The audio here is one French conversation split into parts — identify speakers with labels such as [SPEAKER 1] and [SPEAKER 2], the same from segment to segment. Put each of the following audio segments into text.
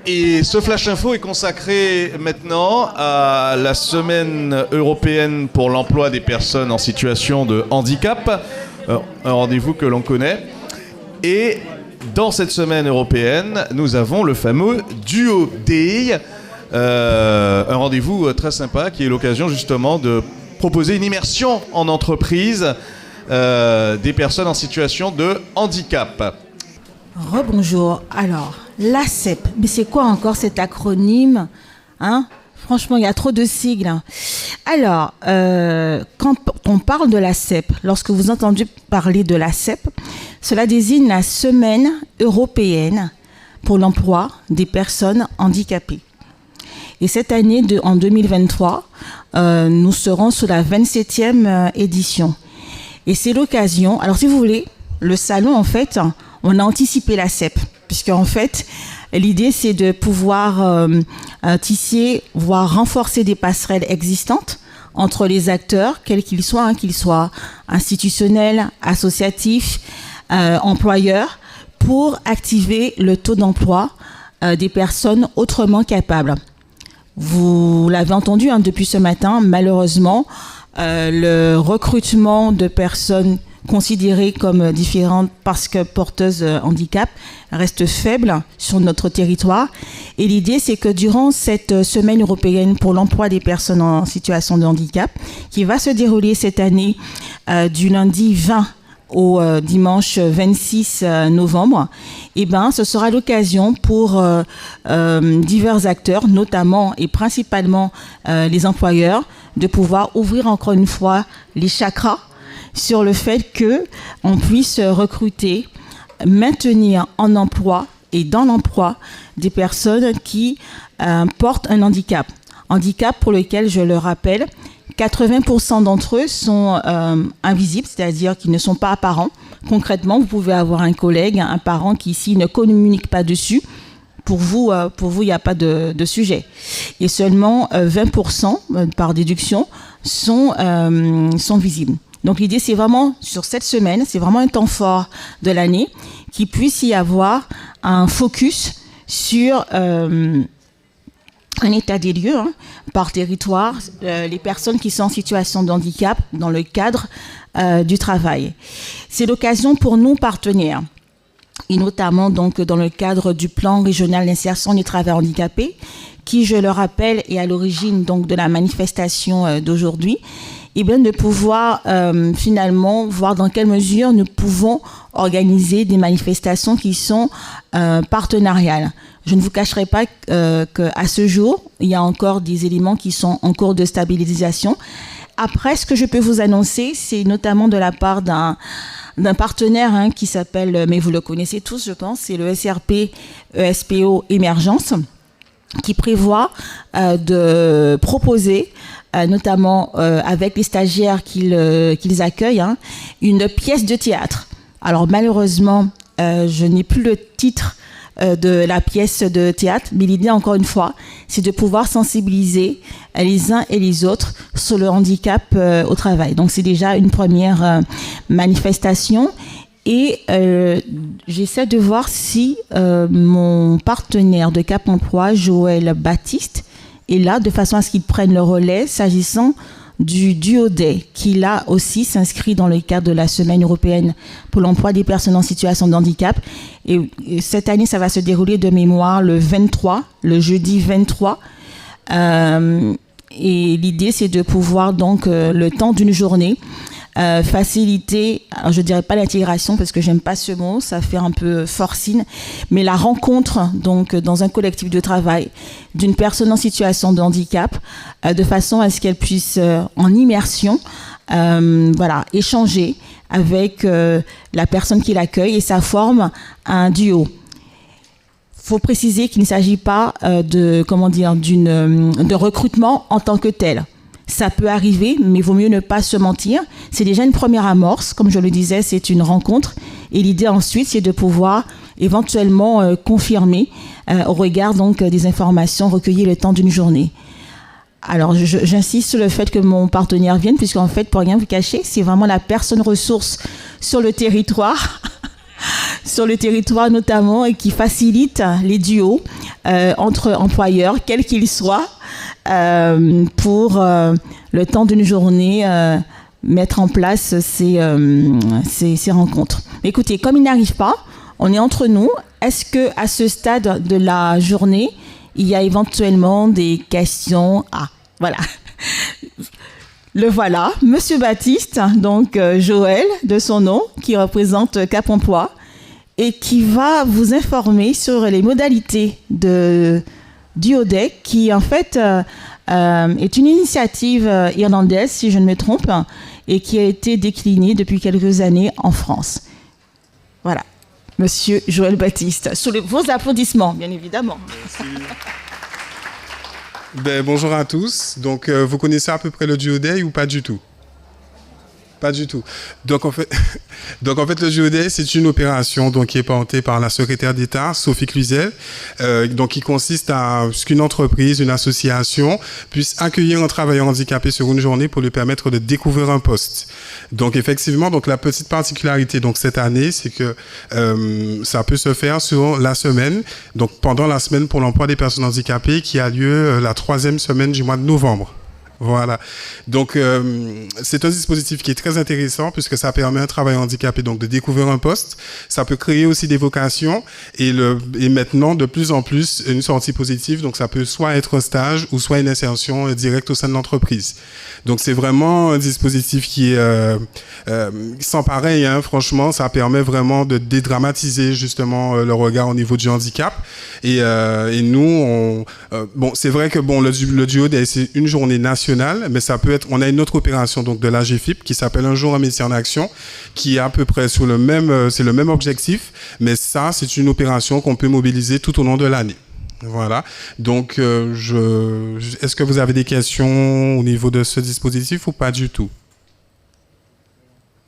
[SPEAKER 1] Et ce Flash Info est consacré maintenant à la Semaine européenne pour l'emploi des personnes en situation de handicap, un rendez-vous que l'on connaît. Et dans cette Semaine européenne, nous avons le fameux Duo Day, un rendez-vous très sympa qui est l'occasion justement de proposer une immersion en entreprise des personnes en situation de handicap.
[SPEAKER 2] Rebonjour. Alors, l'ACEP, mais c'est quoi encore cet acronyme, hein? Franchement, il y a trop de sigles. Alors, quand on parle de l'ACEP, lorsque vous entendez parler de l'ACEP, cela désigne la Semaine européenne pour l'emploi des personnes handicapées. Et cette année, en 2023, nous serons sur la 27e édition. Et c'est l'occasion, alors si vous voulez, le salon, en fait, on a anticipé l'ACEP, puisque en fait, l'idée, c'est de pouvoir tisser, voire renforcer des passerelles existantes entre les acteurs, quels qu'ils soient institutionnels, associatifs, employeurs, pour activer le taux d'emploi des personnes autrement capables. Vous l'avez entendu depuis ce matin, malheureusement, le recrutement de personnes considérées comme différentes parce que porteuses de handicap reste faible sur notre territoire. Et l'idée, c'est que durant cette semaine européenne pour l'emploi des personnes en situation de handicap, qui va se dérouler cette année du lundi 20 au dimanche 26 novembre, eh ben, ce sera l'occasion pour divers acteurs, notamment et principalement les employeurs, de pouvoir ouvrir encore une fois les chakras sur le fait qu'on puisse recruter, maintenir en emploi et dans l'emploi des personnes qui portent un handicap. Handicap pour lequel, je le rappelle, 80% d'entre eux sont invisibles, c'est-à-dire qu'ils ne sont pas apparents. Concrètement, vous pouvez avoir un collègue, un parent qui ici ne communique pas dessus. Pour vous, il n'y a pas de sujet. Et seulement 20% par déduction sont visibles. Donc l'idée, c'est vraiment, sur cette semaine, c'est vraiment un temps fort de l'année, qu'il puisse y avoir un focus sur un état des lieux par territoire, les personnes qui sont en situation de handicap dans le cadre du travail. C'est l'occasion pour nos partenaires, et notamment donc dans le cadre du plan régional d'insertion des travailleurs handicapés, qui, je le rappelle, est à l'origine donc de la manifestation d'aujourd'hui, et bien de pouvoir finalement voir dans quelle mesure nous pouvons organiser des manifestations qui sont partenariales. Je ne vous cacherai pas qu'à ce jour, il y a encore des éléments qui sont en cours de stabilisation. Après, ce que je peux vous annoncer, c'est notamment de la part d'un partenaire qui s'appelle, mais vous le connaissez tous, je pense, c'est le SRP ESPO Émergence, qui prévoit de proposer, notamment avec les stagiaires qu'ils accueillent, une pièce de théâtre. Alors malheureusement, je n'ai plus le titre de la pièce de théâtre, mais l'idée, encore une fois, c'est de pouvoir sensibiliser les uns et les autres sur le handicap au travail. Donc c'est déjà une première manifestation. Et j'essaie de voir si mon partenaire de Cap Emploi, Joël Baptiste, est là, de façon à ce qu'il prenne le relais s'agissant du Duo Day, qui là aussi s'inscrit dans le cadre de la Semaine européenne pour l'emploi des personnes en situation de handicap. Et cette année, ça va se dérouler de mémoire le jeudi 23. Et l'idée, c'est de pouvoir donc, le temps d'une journée, faciliter, alors je dirais pas l'intégration parce que j'aime pas ce mot, ça fait un peu forcine, mais la rencontre donc dans un collectif de travail d'une personne en situation de handicap, de façon à ce qu'elle puisse en immersion, échanger avec la personne qui l'accueille et ça forme un duo. Faut préciser qu'il ne s'agit pas de recrutement en tant que tel. Ça peut arriver, mais il vaut mieux ne pas se mentir. C'est déjà une première amorce, comme je le disais, c'est une rencontre. Et l'idée ensuite, c'est de pouvoir éventuellement confirmer au regard donc des informations recueillies le temps d'une journée. Alors, j'insiste sur le fait que mon partenaire vienne, puisqu'en fait, pour rien vous cacher, c'est vraiment la personne ressource sur le territoire, sur le territoire notamment, et qui facilite les duos entre employeurs, quels qu'ils soient, pour le temps d'une journée mettre en place ces rencontres. Écoutez, comme il n'arrive pas, on est entre nous. Est-ce qu'à ce stade de la journée, il y a éventuellement des questions? Ah, voilà. Le voilà, Monsieur Baptiste, donc Joël de son nom, qui représente Cap Emploi et qui va vous informer sur les modalités du ODEC, qui en fait est une initiative irlandaise, si je ne me trompe, et qui a été déclinée depuis quelques années en France. Voilà, Monsieur Joël Baptiste, sous vos applaudissements, bien évidemment.
[SPEAKER 3] Merci. Bonjour à tous. Donc, vous connaissez à peu près le Duo-Day ou pas du tout? Pas du tout. Donc en fait, le Duo-Day, c'est une opération donc, qui est portée par la secrétaire d'État, Sophie Cluzel, donc qui consiste à ce qu'une entreprise, une association puisse accueillir un travailleur handicapé sur une journée pour lui permettre de découvrir un poste. Donc effectivement, donc la petite particularité donc cette année, c'est que ça peut se faire sur la semaine, donc pendant la semaine pour l'emploi des personnes handicapées qui a lieu la 3e semaine du mois de novembre. Voilà. Donc, c'est un dispositif qui est très intéressant puisque ça permet à un travailleur handicapé donc, de découvrir un poste. Ça peut créer aussi des vocations et maintenant, de plus en plus, une sortie positive. Donc, ça peut soit être un stage ou soit une insertion directe au sein de l'entreprise. Donc, c'est vraiment un dispositif qui est sans pareil. Hein, franchement, ça permet vraiment de dédramatiser justement le regard au niveau du handicap. Et nous, bon, c'est vrai que bon, le duo, c'est une journée nationale, mais ça peut être, on a une autre opération donc de l'AGFIP qui s'appelle Un jour un métier en action, qui est à peu près sur le même, c'est le même objectif, mais ça, c'est une opération qu'on peut mobiliser tout au long de l'année. Voilà. Donc, est-ce que vous avez des questions au niveau de ce dispositif ou pas du tout?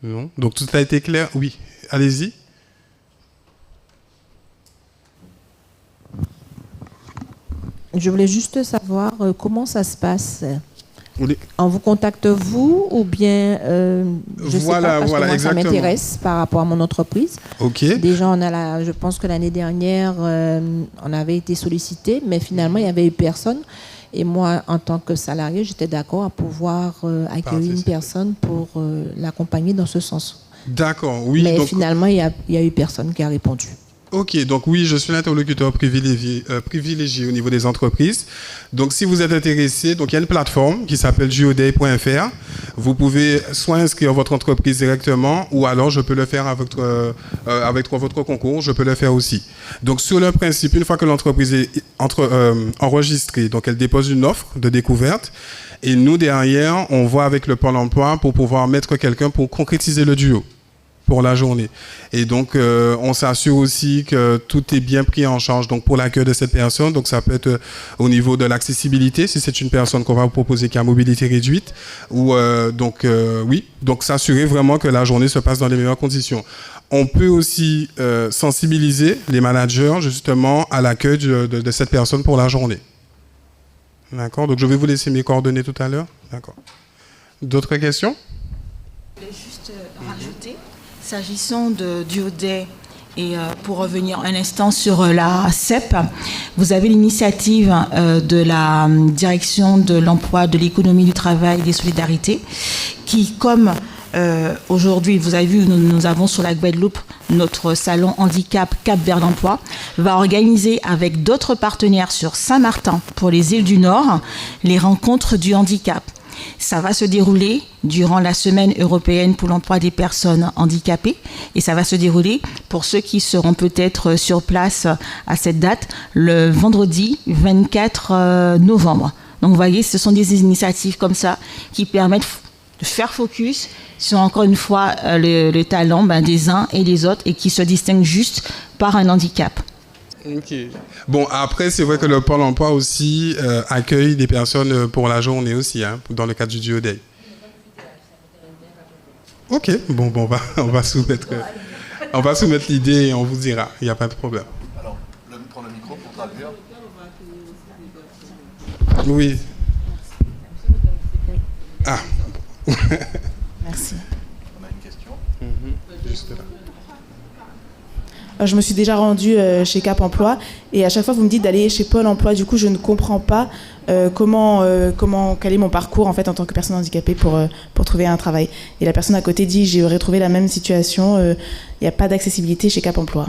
[SPEAKER 3] Non. Donc, tout a été clair? Oui. Allez-y.
[SPEAKER 4] Je voulais juste savoir comment ça se passe. On vous contacte vous ou bien je sais pas parce que moi, ça m'intéresse par rapport à mon entreprise.
[SPEAKER 3] Ok.
[SPEAKER 4] Déjà je pense que l'année dernière on avait été sollicité, mais finalement il n'y avait eu personne. Et moi, en tant que salarié, j'étais d'accord à pouvoir accueillir une personne pour l'accompagner dans ce sens.
[SPEAKER 3] D'accord, oui.
[SPEAKER 4] Mais donc, finalement, il y a eu personne qui a répondu.
[SPEAKER 3] Ok, donc oui, je suis l'interlocuteur privilégié au niveau des entreprises. Donc si vous êtes intéressé, donc il y a une plateforme qui s'appelle duoday.fr. Vous pouvez soit inscrire votre entreprise directement, ou alors je peux le faire avec votre concours, je peux le faire aussi. Donc sur le principe, une fois que l'entreprise est enregistrée, donc elle dépose une offre de découverte, et nous derrière, on voit avec le Pôle emploi pour pouvoir mettre quelqu'un pour concrétiser le duo pour la journée. Et donc, on s'assure aussi que tout est bien pris en charge donc pour l'accueil de cette personne. Donc, ça peut être au niveau de l'accessibilité, si c'est une personne qu'on va vous proposer qui a mobilité réduite. Ou oui, donc s'assurer vraiment que la journée se passe dans les meilleures conditions. On peut aussi sensibiliser les managers justement à l'accueil de cette personne pour la journée. D'accord. Donc, je vais vous laisser mes coordonnées tout à l'heure. D'accord. D'autres questions?
[SPEAKER 2] Je voulais juste rajouter. S'agissant du ODEC, et pour revenir un instant sur la CEP, vous avez l'initiative de la direction de l'emploi, de l'économie, du travail et des solidarités, qui, comme aujourd'hui, vous avez vu, nous avons sur la Guadeloupe notre salon handicap Cap vers l'emploi, va organiser avec d'autres partenaires sur Saint-Martin pour les îles du Nord les rencontres du handicap. Ça va se dérouler durant la semaine européenne pour l'emploi des personnes handicapées et ça va se dérouler pour ceux qui seront peut-être sur place à cette date le vendredi 24 novembre. Donc vous voyez, ce sont des initiatives comme ça qui permettent de faire focus sur encore une fois le talent des uns et des autres et qui se distinguent juste par un handicap.
[SPEAKER 3] Ok. Bon, après, c'est vrai que le Pôle emploi aussi accueille des personnes pour la journée aussi, hein, dans le cadre du Duo Day. Ok, bon, on va soumettre l'idée et on vous dira, il n'y a pas de problème.
[SPEAKER 1] Alors, prends le micro pour traduire.
[SPEAKER 3] Oui. Ah.
[SPEAKER 2] Merci.
[SPEAKER 1] On a une question.
[SPEAKER 3] Juste là.
[SPEAKER 5] Je me suis déjà rendue chez Cap Emploi et à chaque fois vous me dites d'aller chez Pôle Emploi. Du coup, je ne comprends pas quel est mon parcours en fait en tant que personne handicapée pour trouver un travail. Et la personne à côté dit j'aurais trouvé la même situation. Il n'y a pas d'accessibilité chez Cap Emploi.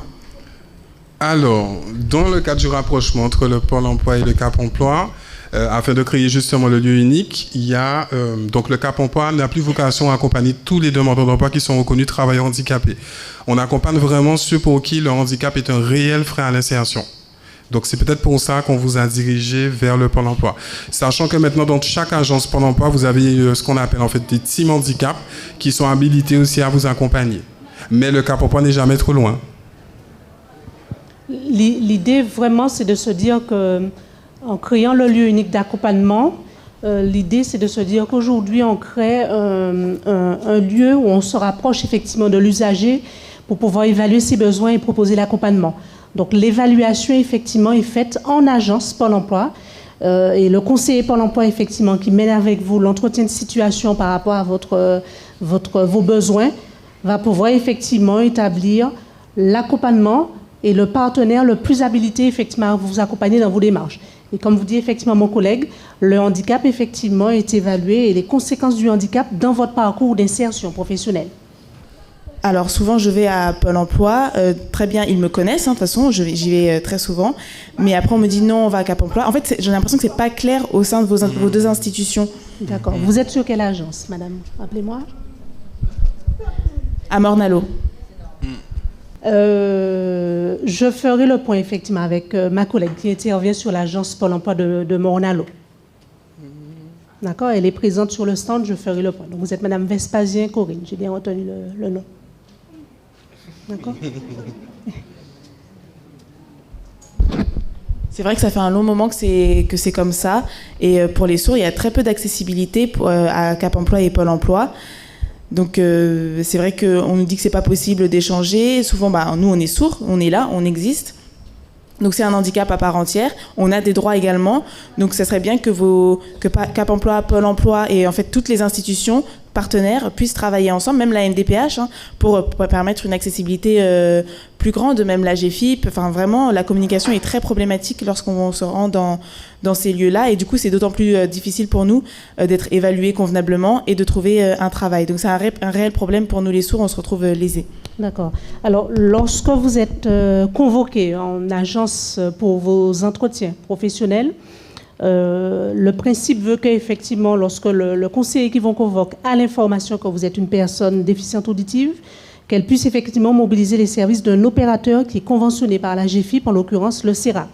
[SPEAKER 3] Alors, dans le cadre du rapprochement entre le Pôle Emploi et le Cap Emploi, afin de créer justement le lieu unique, il y a donc le Cap Emploi n'a plus vocation à accompagner tous les demandeurs d'emploi qui sont reconnus travailleurs handicapés. On accompagne vraiment ceux pour qui le handicap est un réel frein à l'insertion. Donc c'est peut-être pour ça qu'on vous a dirigé vers le Pôle Emploi. Sachant que maintenant dans chaque agence Pôle Emploi, vous avez ce qu'on appelle en fait des teams handicap qui sont habilités aussi à vous accompagner. Mais le Cap Emploi n'est jamais trop loin.
[SPEAKER 6] L'idée vraiment c'est de se dire que en créant le lieu unique d'accompagnement, l'idée c'est de se dire qu'aujourd'hui on crée un lieu où on se rapproche effectivement de l'usager pour pouvoir évaluer ses besoins et proposer l'accompagnement. Donc l'évaluation effectivement est faite en agence Pôle Emploi et le conseiller Pôle Emploi effectivement qui mène avec vous l'entretien de situation par rapport à vos besoins va pouvoir effectivement établir l'accompagnement et le partenaire le plus habilité effectivement à vous accompagner dans vos démarches. Et comme vous dit effectivement mon collègue, le handicap effectivement est évalué et les conséquences du handicap dans votre parcours d'insertion professionnelle.
[SPEAKER 5] Alors souvent je vais à Pôle Emploi, très bien ils me connaissent, de toute façon j'y vais très souvent, mais après on me dit non on va à Cap Emploi. En fait j'ai l'impression que c'est pas clair au sein de vos deux institutions.
[SPEAKER 6] D'accord. Vous êtes sur quelle agence, madame? Appelez-moi.
[SPEAKER 5] À Morne-à-l'Eau.
[SPEAKER 6] Je ferai le point effectivement avec ma collègue qui intervient sur l'agence Pôle Emploi de Morne-à-l'Eau. D'accord, elle est présente sur le stand, je ferai le point. Donc vous êtes madame Vespasien Corinne, j'ai bien retenu le nom. D'accord.
[SPEAKER 5] C'est vrai que ça fait un long moment que c'est comme ça. Et pour les sourds, il y a très peu d'accessibilité à Cap Emploi et Pôle Emploi. Donc c'est vrai qu'on nous dit que c'est pas possible d'échanger. Souvent, nous on est sourds, on est là, on existe. Donc c'est un handicap à part entière. On a des droits également. Donc ça serait bien que Cap Emploi, Pôle Emploi et en fait toutes les institutions partenaires puissent travailler ensemble, même la MDPH, pour permettre une accessibilité plus grande, même la GFIP. Enfin vraiment, la communication est très problématique lorsqu'on se rend dans ces lieux-là. Et du coup, c'est d'autant plus difficile pour nous d'être évalués convenablement et de trouver un travail. Donc c'est un réel problème pour nous les sourds, on se retrouve lésés.
[SPEAKER 6] D'accord. Alors, lorsque vous êtes convoqué en agence pour vos entretiens professionnels, le principe veut qu'effectivement, lorsque le conseiller qui vous convoque a l'information que vous êtes une personne déficiente auditive, qu'elle puisse effectivement mobiliser les services d'un opérateur qui est conventionné par la GFIP, en l'occurrence le CERAC.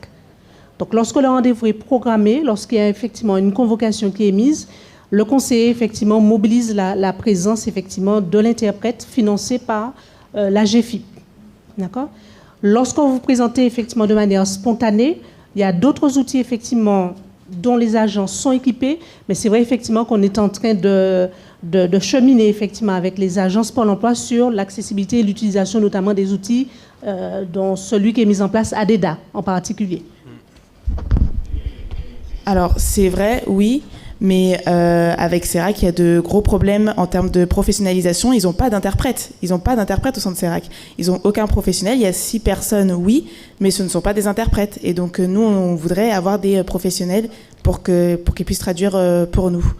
[SPEAKER 6] Donc, lorsque le rendez-vous est programmé, lorsqu'il y a effectivement une convocation qui est mise, le conseiller effectivement mobilise la présence effectivement de l'interprète financé par la GFIP. D'accord ? Lorsqu'on vous présentez effectivement de manière spontanée, il y a d'autres outils effectivement dont les agences sont équipées, mais c'est vrai effectivement qu'on est en train de cheminer effectivement avec les agences Pôle Emploi sur l'accessibilité et l'utilisation notamment des outils dont celui qui est mis en place ADEDA en particulier.
[SPEAKER 5] Alors c'est vrai, oui. Mais avec CERAC, il y a de gros problèmes en termes de professionnalisation. Ils n'ont pas d'interprète. Ils n'ont pas d'interprète au sein de CERAC. Ils n'ont aucun professionnel. Il y a 6 personnes, oui, mais ce ne sont pas des interprètes. Et donc, nous, on voudrait avoir des professionnels pour qu'ils puissent traduire pour nous.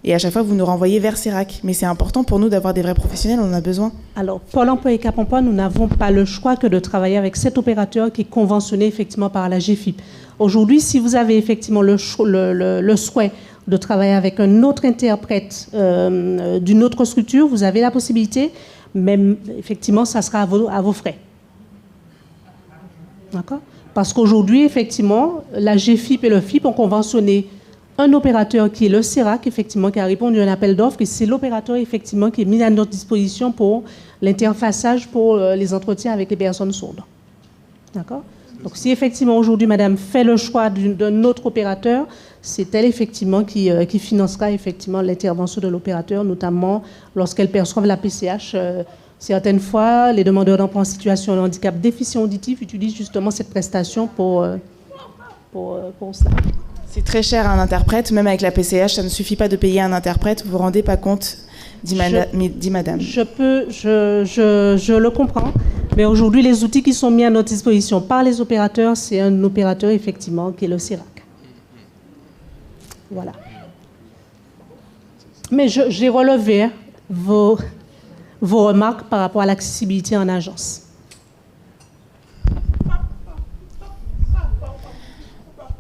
[SPEAKER 5] Et à chaque fois, vous nous renvoyez vers CERAC. Mais c'est important pour nous d'avoir des vrais professionnels. On en a besoin.
[SPEAKER 6] Alors, Pôle Emploi et Cap Emploi, nous n'avons pas le choix que de travailler avec cet opérateur qui est conventionné effectivement par la GFIP. Aujourd'hui, si vous avez effectivement le souhait de travailler avec un autre interprète d'une autre structure, vous avez la possibilité, mais effectivement, ça sera à vos frais. D'accord ? Parce qu'aujourd'hui, effectivement, la GFIP et le FIP ont conventionné un opérateur qui est le CERAC, effectivement, qui a répondu à un appel d'offres, et c'est l'opérateur, effectivement, qui est mis à notre disposition pour l'interfaçage pour les entretiens avec les personnes sourdes. D'accord ? Donc, si effectivement aujourd'hui, madame fait le choix d'un autre opérateur, c'est elle effectivement qui financera effectivement l'intervention de l'opérateur, notamment lorsqu'elle perçoit la PCH. Certaines fois, les demandeurs d'emploi en situation de handicap déficient auditif utilisent justement cette prestation pour cela.
[SPEAKER 5] C'est très cher un interprète, même avec la PCH, ça ne suffit pas de payer un interprète, vous vous rendez pas compte, dit madame.
[SPEAKER 6] Je le comprends, Mais aujourd'hui, les outils qui sont mis à notre disposition par les opérateurs, c'est un opérateur, effectivement, qui est le CERAC. Voilà. Mais j'ai relevé vos remarques par rapport à l'accessibilité en agence.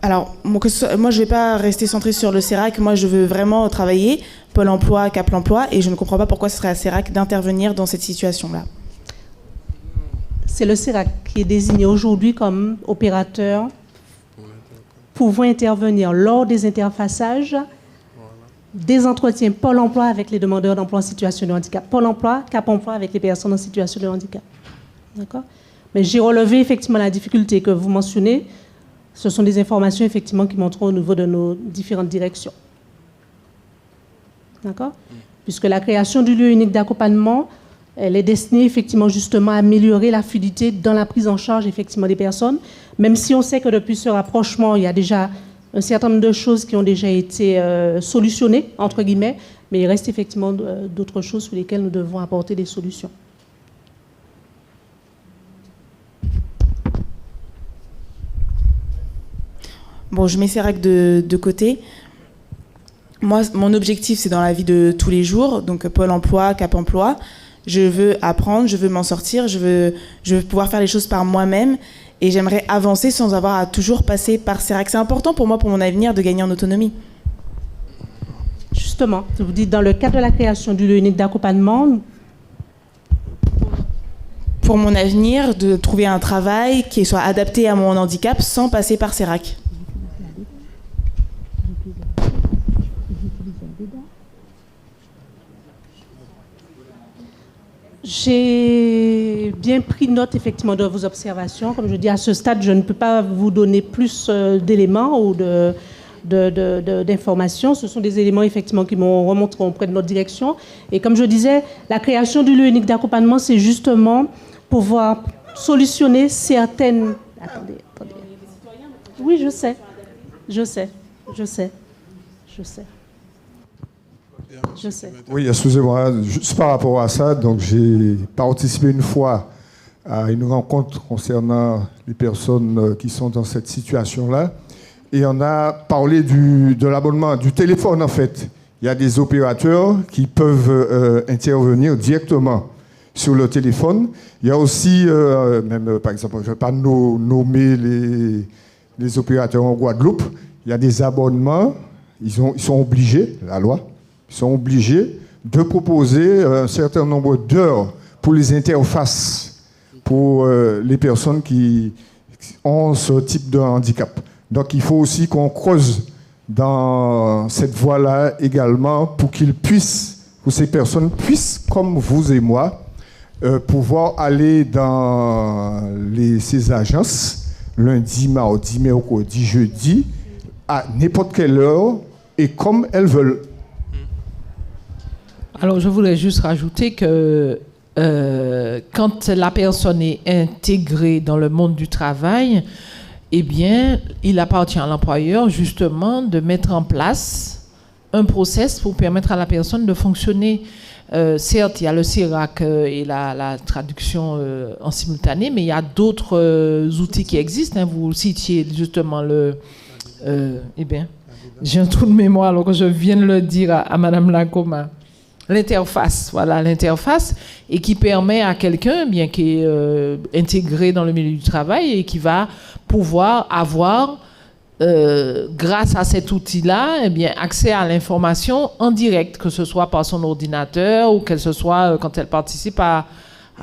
[SPEAKER 5] Alors, moi, je ne vais pas rester centrée sur le CERAC. Moi, je veux vraiment travailler Pôle emploi, Cap emploi, et je ne comprends pas pourquoi ce serait à CERAC d'intervenir dans cette situation-là.
[SPEAKER 6] C'est le CERAC qui est désigné aujourd'hui comme opérateur pouvant intervenir lors des interfaçages des entretiens Pôle emploi avec les demandeurs d'emploi en situation de handicap, Pôle emploi, Cap emploi avec les personnes en situation de handicap. D'accord ? Mais j'ai relevé effectivement la difficulté que vous mentionnez. Ce sont des informations effectivement qui montrent au niveau de nos différentes directions. D'accord ? Puisque la création du lieu unique d'accompagnement, elle est destinée effectivement justement à améliorer la fluidité dans la prise en charge effectivement des personnes, même si on sait que depuis ce rapprochement, il y a déjà un certain nombre de choses qui ont déjà été solutionnées, entre guillemets, mais il reste effectivement d'autres choses sur lesquelles nous devons apporter des solutions.
[SPEAKER 5] Bon, je mets CERAC de côté. Moi, mon objectif, c'est dans la vie de tous les jours, donc Pôle emploi, Cap emploi. Je veux apprendre, je veux m'en sortir, je veux pouvoir faire les choses par moi-même et j'aimerais avancer sans avoir à toujours passer par CERAC. C'est important pour moi, pour mon avenir, de gagner en autonomie.
[SPEAKER 6] Justement, vous dites dans le cadre de la création du lieu unique d'accompagnement.
[SPEAKER 5] Pour mon avenir, de trouver un travail qui soit adapté à mon handicap sans passer par CERAC.
[SPEAKER 6] J'ai bien pris note effectivement de vos observations. Comme je dis, à ce stade, je ne peux pas vous donner plus d'éléments ou d'informations. Ce sont des éléments effectivement qui m'ont remonté auprès de notre direction. Et comme je disais, la création du lieu unique d'accompagnement, c'est justement pouvoir solutionner certaines... Attendez. Oui, je sais.
[SPEAKER 7] Oui, excusez-moi, juste par rapport à ça, donc j'ai participé une fois à une rencontre concernant les personnes qui sont dans cette situation-là, et on a parlé de l'abonnement, du téléphone en fait. Il y a des opérateurs qui peuvent intervenir directement sur le téléphone. Il y a aussi, même par exemple, je ne vais pas nommer les opérateurs en Guadeloupe, il y a des abonnements, ils sont obligés, la loi, ils sont obligés de proposer un certain nombre d'heures pour les interfaces, pour les personnes qui ont ce type de handicap. Donc il faut aussi qu'on creuse dans cette voie-là également pour ces personnes puissent, comme vous et moi, pouvoir aller dans ces agences lundi, mardi, mercredi, jeudi, à n'importe quelle heure et comme elles veulent.
[SPEAKER 8] Alors, je voudrais juste rajouter que quand la personne est intégrée dans le monde du travail, eh bien, il appartient à l'employeur, justement, de mettre en place un process pour permettre à la personne de fonctionner. Certes, il y a le CERAC et la traduction en simultané, mais il y a d'autres outils qui existent. Hein. Vous citiez justement eh bien, j'ai un trou de mémoire alors que je viens de le dire à Madame Lacoma. L'interface, voilà, l'interface, et qui permet à quelqu'un bien qui est intégré dans le milieu du travail et qui va pouvoir avoir, grâce à cet outil-là, eh bien, accès à l'information en direct, que ce soit par son ordinateur ou que ce soit quand elle participe à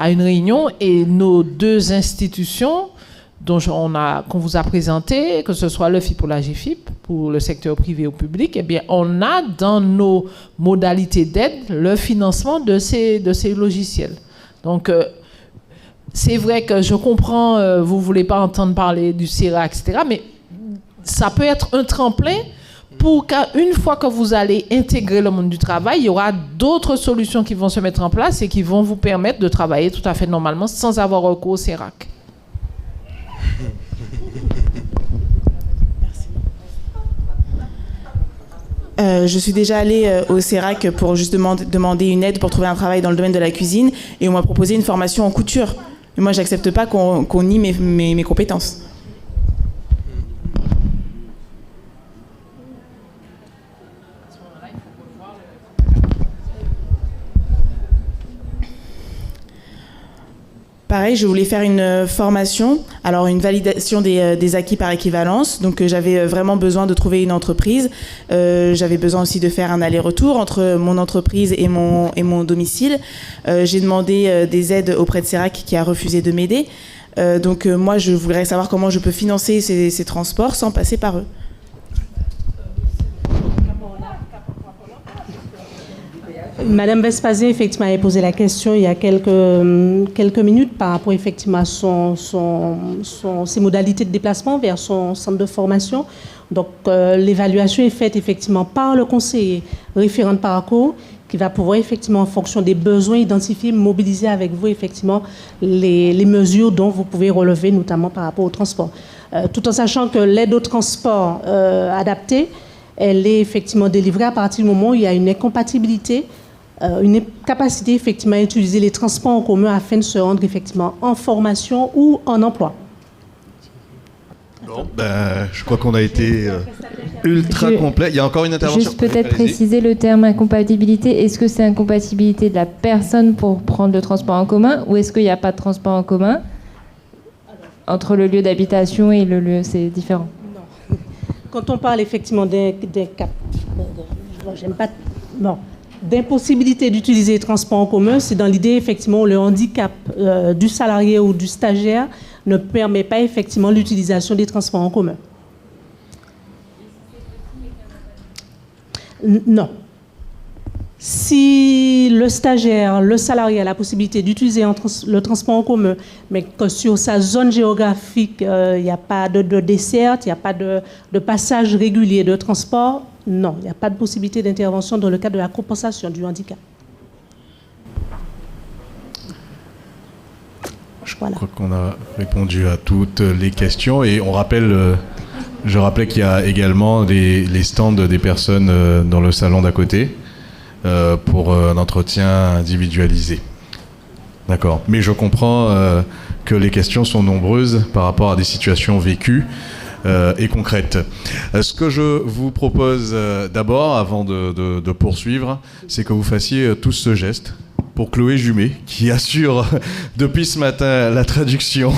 [SPEAKER 8] une réunion. Et nos deux institutions qu'on vous a présentées, que ce soit le FIP ou la GFIP, pour le secteur privé ou public, eh bien, on a dans nos modalités d'aide le financement de ces logiciels. Donc, c'est vrai que je comprends, vous ne voulez pas entendre parler du CERAC, etc., mais ça peut être un tremplin pour qu'une fois que vous allez intégrer le monde du travail, il y aura d'autres solutions qui vont se mettre en place et qui vont vous permettre de travailler tout à fait normalement sans avoir recours au CERAC.
[SPEAKER 5] Je suis déjà allée au CERAC pour justement demander une aide pour trouver un travail dans le domaine de la cuisine et on m'a proposé une formation en couture. Mais moi, j'accepte pas qu'on nie mes compétences. Pareil, je voulais faire une formation, alors une validation des acquis par équivalence. Donc j'avais vraiment besoin de trouver une entreprise. J'avais besoin aussi de faire un aller-retour entre mon entreprise et mon domicile. J'ai demandé des aides auprès de CERAC qui a refusé de m'aider. Donc moi, je voudrais savoir comment je peux financer ces transports sans passer par eux.
[SPEAKER 6] Madame Vespasian, effectivement, avait posé la question il y a quelques minutes par rapport effectivement à ses modalités de déplacement vers son centre de formation. Donc, l'évaluation est faite effectivement par le conseiller référent de parcours qui va pouvoir effectivement, en fonction des besoins identifiés, mobiliser avec vous effectivement les mesures dont vous pouvez relever, notamment par rapport au transport. Tout en sachant que l'aide au transport adaptée, elle est effectivement délivrée à partir du moment où il y a une incompatibilité, une capacité effectivement à utiliser les transports en commun afin de se rendre effectivement en formation ou en emploi.
[SPEAKER 1] Bon, je crois qu'on a été ultra complet. Il y a encore une intervention.
[SPEAKER 9] Juste peut-être préciser le terme incompatibilité. Est-ce que c'est incompatibilité de la personne pour prendre le transport en commun ou est-ce qu'il n'y a pas de transport en commun entre le lieu d'habitation et le lieu, c'est différent?
[SPEAKER 6] Non. Quand on parle effectivement d'impossibilité d'utiliser les transports en commun, c'est dans l'idée effectivement où le handicap du salarié ou du stagiaire ne permet pas effectivement l'utilisation des transports en commun. Non. Si le stagiaire, le salarié a la possibilité d'utiliser le transport en commun, mais que sur sa zone géographique, il n'y a pas de desserte, il n'y a pas de passage régulier de transport, non, il n'y a pas de possibilité d'intervention dans le cadre de la compensation du handicap.
[SPEAKER 1] Voilà. Je crois qu'on a répondu à toutes les questions et on rappelle, je rappelais qu'il y a également les stands des personnes dans le salon d'à côté pour un entretien individualisé. D'accord. Mais je comprends que les questions sont nombreuses par rapport à des situations vécues et concrètes. Ce que je vous propose d'abord, avant de poursuivre, c'est que vous fassiez tous ce geste pour Chloé Jumet, qui assure depuis ce matin la traduction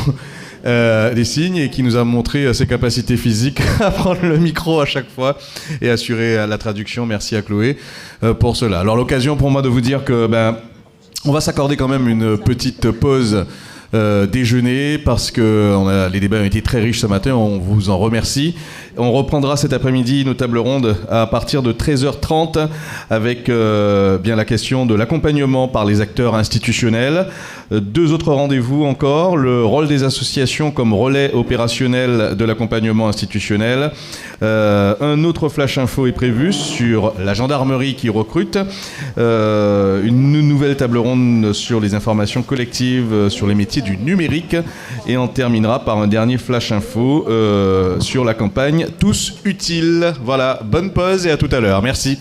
[SPEAKER 1] des signes et qui nous a montré ses capacités physiques à prendre le micro à chaque fois et assurer la traduction. Merci à Chloé pour cela. Alors l'occasion pour moi de vous dire que on va s'accorder quand même une petite pause déjeuner parce que les débats ont été très riches ce matin, on vous en remercie. On reprendra cet après-midi nos tables rondes à partir de 13h30 avec bien la question de l'accompagnement par les acteurs institutionnels. 2 autres rendez-vous encore, le rôle des associations comme relais opérationnel de l'accompagnement institutionnel. Un autre flash info est prévu sur la gendarmerie qui recrute. Une nouvelle table ronde sur les informations collectives sur les métiers du numérique. Et on terminera par un dernier flash info sur la campagne Tous utiles. Voilà, bonne pause et à tout à l'heure. Merci.